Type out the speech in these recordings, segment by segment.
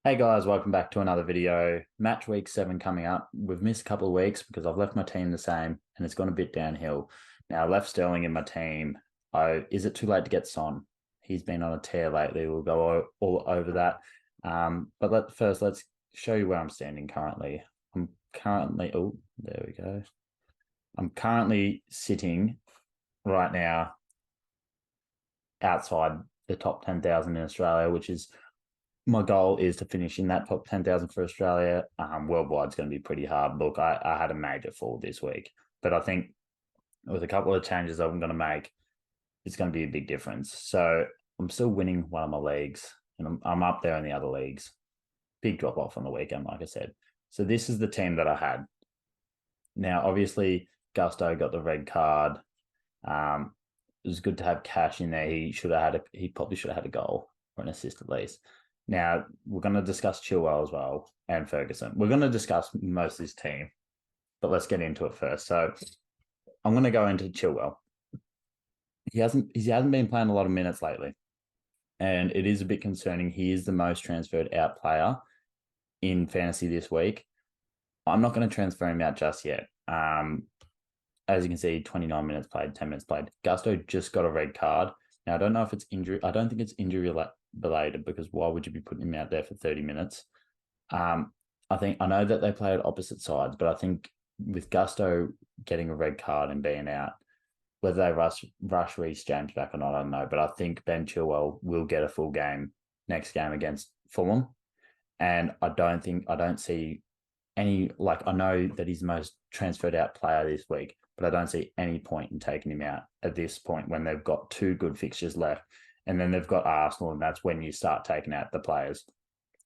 Hey guys, welcome back to another video. Match week 7 coming up. We've missed a couple of weeks because I've left my team the same and it's gone a bit downhill. Now, I left Sterling in my team. Is it too late to get Son? He's been on a tear lately. We'll go all over that. But let's show you where I'm standing currently. There we go. I'm currently sitting right now outside the top 10,000 in Australia, which is my goal is to finish in that top 10,000 for Australia. Worldwide is going to be pretty hard. Look, I had a major fall this week, but I think with a couple of changes I'm going to make, it's going to be a big difference. So I'm still winning one of my leagues, and I'm up there in the other leagues. Big drop off on the weekend, like I said. So this is the team that I had. Now, obviously, Gusto got the red card. It was good to have Cash in there. He probably should have had a goal or an assist at least. Now, we're going to discuss Chilwell as well and Ferguson. We're going to discuss most of this team, but let's get into it first. So I'm going to go into Chilwell. He hasn't been playing a lot of minutes lately, and it is a bit concerning. He is the most transferred out player in fantasy this week. I'm not going to transfer him out just yet. As you can see, 29 minutes played, 10 minutes played. Gusto just got a red card. Now, I don't know if it's injury. I don't think it's injury related because why would you be putting him out there for 30 minutes? I know that they play at opposite sides, but I think with Gusto getting a red card and being out, whether they rush Reece James back or not, I don't know. But I think Ben Chilwell will get a full game next game against Fulham. And I don't see any, I know that he's the most transferred out player this week, but I don't see any point in taking him out at this point when they've got two good fixtures left. And then they've got Arsenal, and that's when you start taking out the players,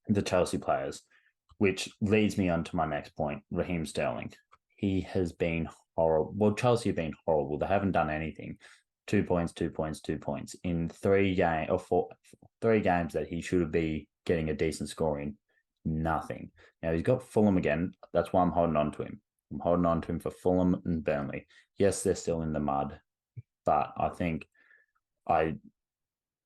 the Chelsea players, which leads me on to my next point, Raheem Sterling. He has been horrible. Well, Chelsea have been horrible. They haven't done anything. 2 points, 2 points, 2 points in 3 games that he should be getting a decent score in. Nothing. Now he's got Fulham again. That's why I'm holding on to him. I'm holding on to him for Fulham and Burnley. Yes, they're still in the mud, but I think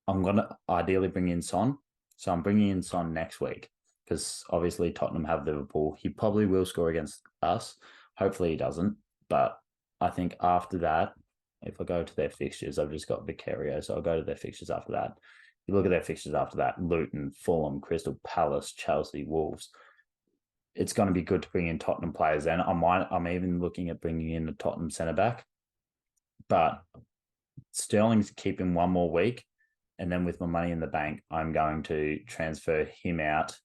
I'm going to ideally bring in Son. So I'm bringing in Son next week because obviously Tottenham have Liverpool. He probably will score against us. Hopefully he doesn't. But I think after that, if I go to their fixtures, I've just got Vicario. So I'll go to their fixtures after that. You look at their fixtures after that, Luton, Fulham, Crystal Palace, Chelsea, Wolves. It's going to be good to bring in Tottenham players. And I'm even looking at bringing in the Tottenham centre-back. But Sterling's keeping one more week. And then with my money in the bank, I'm going to transfer him out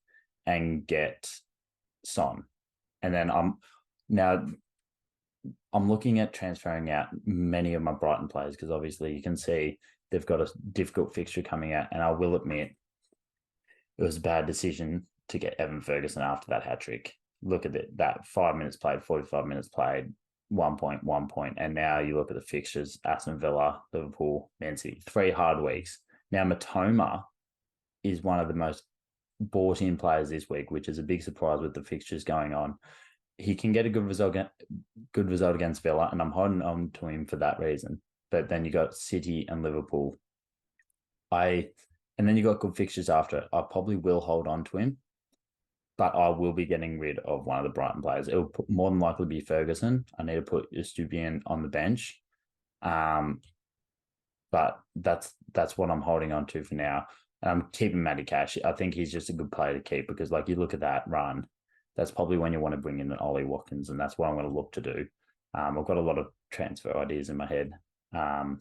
and get Son. And then I'm looking at transferring out many of my Brighton players because obviously you can see they've got a difficult fixture coming out. And I will admit it was a bad decision to get Evan Ferguson after that hat-trick. Look at that 5 minutes played, 45 minutes played, 1 point, 1 point. And now you look at the fixtures, Aston Villa, Liverpool, Man City, 3 hard weeks. Now, Matoma is one of the most bought-in players this week, which is a big surprise with the fixtures going on. He can get a good result against Villa, and I'm holding on to him for that reason. But then you got City and Liverpool. And then you got good fixtures after. I probably will hold on to him, but I will be getting rid of one of the Brighton players. It will more than likely be Ferguson. I need to put Estupiñán on the bench. But that's what I'm holding on to for now. I'm keeping Matty Cash. I think he's just a good player to keep because, you look at that run, that's probably when you want to bring in an Ollie Watkins, and that's what I'm going to look to do. I've got a lot of transfer ideas in my head. I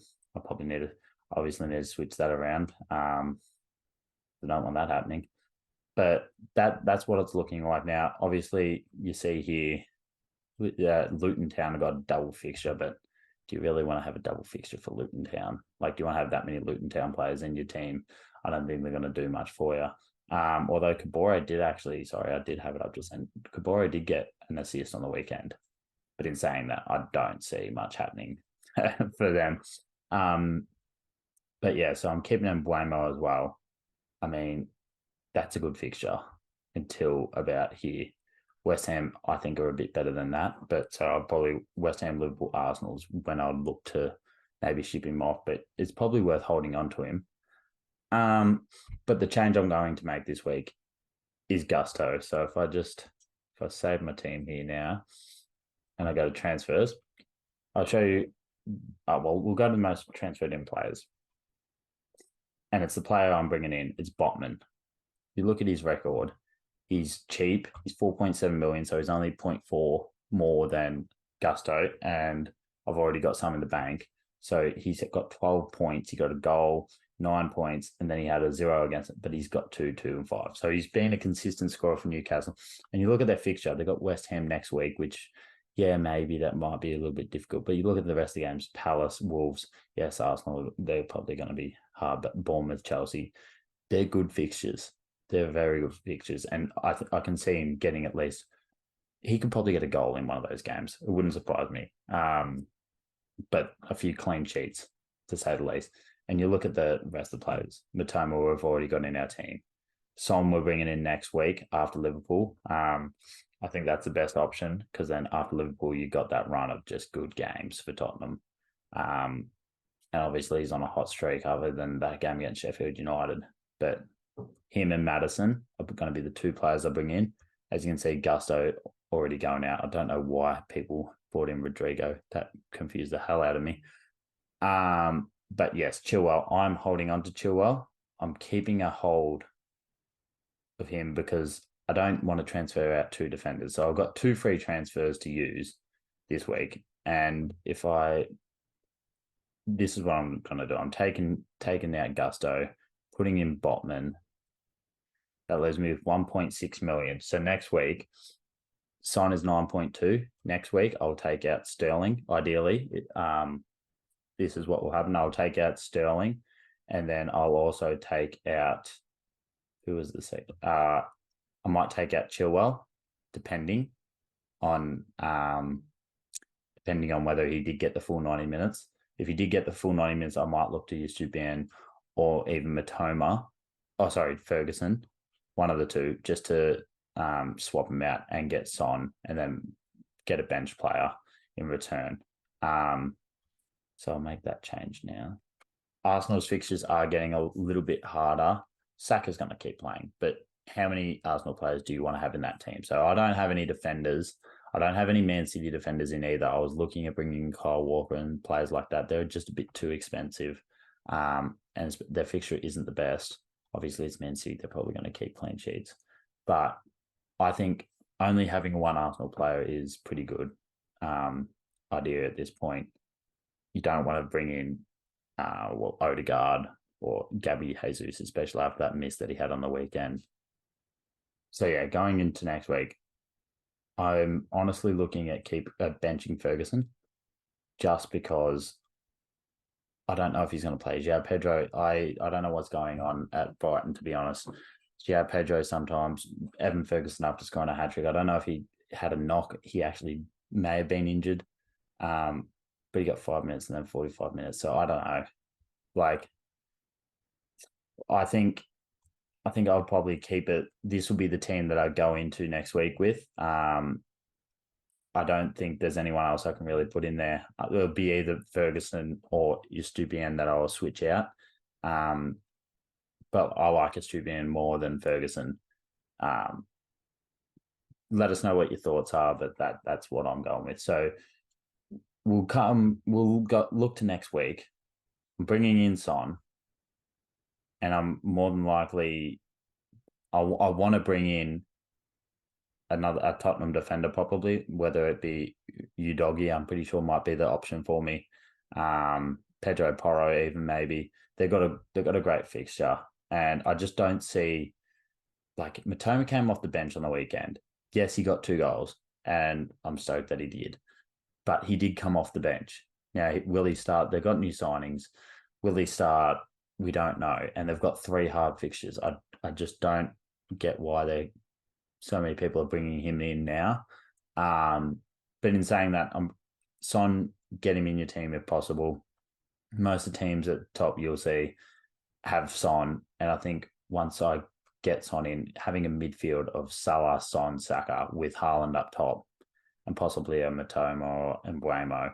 probably obviously need to switch that around. I don't want that happening. But that's what it's looking like now. Obviously, you see here, Luton Town have got a double fixture, but do you really want to have a double fixture for Luton Town? Do you want to have that many Luton Town players in your team? I don't think they're going to do much for you. Although Kabore did I did have it up just saying Kabore did get an assist on the weekend. But in saying that, I don't see much happening for them. But yeah, so I'm keeping them Buemo as well. I mean, that's a good fixture until about here. West Ham, I think, are a bit better than that. But so I'll probably West Ham, Liverpool, Arsenal's when I'd look to maybe ship him off. But it's probably worth holding on to him. But the change I'm going to make this week is Gusto. So if I save my team here now and I go to transfers, I'll show you. Well, we'll go to the most transferred in players, and it's the player I'm bringing in. It's Botman. You look at his record. He's cheap. He's 4.7 million, so he's only 0.4 more than Gusto, and I've already got some in the bank. So he's got 12 points. He got a goal, 9 points, and then he had a 0 against it, but he's got 2, 2, and 5. So he's been a consistent scorer for Newcastle. And you look at their fixture, they've got West Ham next week, which, yeah, maybe that might be a little bit difficult. But you look at the rest of the games, Palace, Wolves, yes, Arsenal, they're probably going to be hard, but Bournemouth, Chelsea, they're good fixtures. They're very good fixtures. And I can see him getting at least, he could probably get a goal in one of those games. It wouldn't surprise me. But a few clean sheets, to say the least. And you look at the rest of the players. Matoma, we've already got in our team. Son, we're bringing in next week after Liverpool. I think that's the best option because then after Liverpool, you got that run of just good games for Tottenham. And obviously, he's on a hot streak other than that game against Sheffield United. But him and Madison are going to be the two players I bring in. As you can see, Gusto already going out. I don't know why people brought in Rodrigo. That confused the hell out of me. But yes, Chilwell. I'm holding on to Chilwell. I'm keeping a hold of him because I don't want to transfer out two defenders. So I've got 2 free transfers to use this week. And this is what I'm going to do. I'm taking out Gusto, putting in Botman. That leaves me with 1.6 million. So next week, Son is 9.2. Next week, I'll take out Sterling, ideally. This is what will happen. I'll take out Sterling, and then I'll also take out, who was the second? I might take out Chilwell, depending on whether he did get the full 90 minutes. If he did get the full 90 minutes, I might look to use Stupian or even Matoma. Oh, sorry, Ferguson. One of the two, just to swap him out and get Son and then get a bench player in return. So I'll make that change now. Arsenal's fixtures are getting a little bit harder. Saka's going to keep playing, but how many Arsenal players do you want to have in that team? So I don't have any defenders. I don't have any Man City defenders in either. I was looking at bringing Kyle Walker and players like that. They're just a bit too expensive, and their fixture isn't the best. Obviously, it's Man City. They're probably going to keep clean sheets. But I think only having one Arsenal player is pretty good idea at this point. You don't want to bring in Odegaard or Gabby Jesus, especially after that miss that he had on the weekend. So, yeah, going into next week, I'm honestly looking at benching Ferguson just because I don't know if he's going to play. João Pedro, I don't know what's going on at Brighton, to be honest. João Pedro sometimes, Evan Ferguson after scoring a hat-trick. I don't know if he had a knock. He actually may have been injured, but he got 5 minutes and then 45 minutes. So I don't know. I think I'll probably keep it. This will be the team that I go into next week with. I don't think there's anyone else I can really put in there. It'll be either Ferguson or Estupiñán that I'll switch out. But I like Estupiñán more than Ferguson. Let us know what your thoughts are, but that's what I'm going with. So look to next week. I'm bringing in Son, and I'm more than likely I want to bring in a Tottenham defender, probably, whether it be Udogie, I'm pretty sure might be the option for me. Pedro Porro, even maybe. They've got a great fixture, and I just don't see, like, Matoma came off the bench on the weekend. Yes, he got 2 goals, and I'm stoked that he did, but he did come off the bench. Now, will he start? They've got new signings. Will he start? We don't know, and they've got 3 hard fixtures. I just don't get why so many people are bringing him in now. But in saying that, Son, get him in your team if possible. Most of the teams at the top you'll see have Son, and I think once I get Son in, having a midfield of Salah, Son, Saka with Haaland up top and possibly a Matoma or Mbeumo,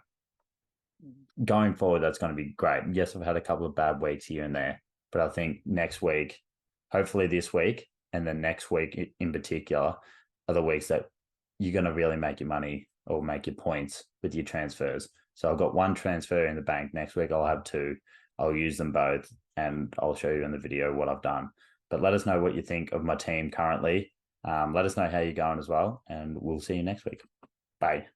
going forward, that's going to be great. Yes, I've had a couple of bad weeks here and there, but I think next week, hopefully this week, and then next week in particular are the weeks that you're going to really make your money or make your points with your transfers. So I've got one transfer in the bank. Next week I'll have two. I'll use them both, and I'll show you in the video what I've done. But let us know what you think of my team currently. Let us know how you're going as well, and we'll see you next week. Bye.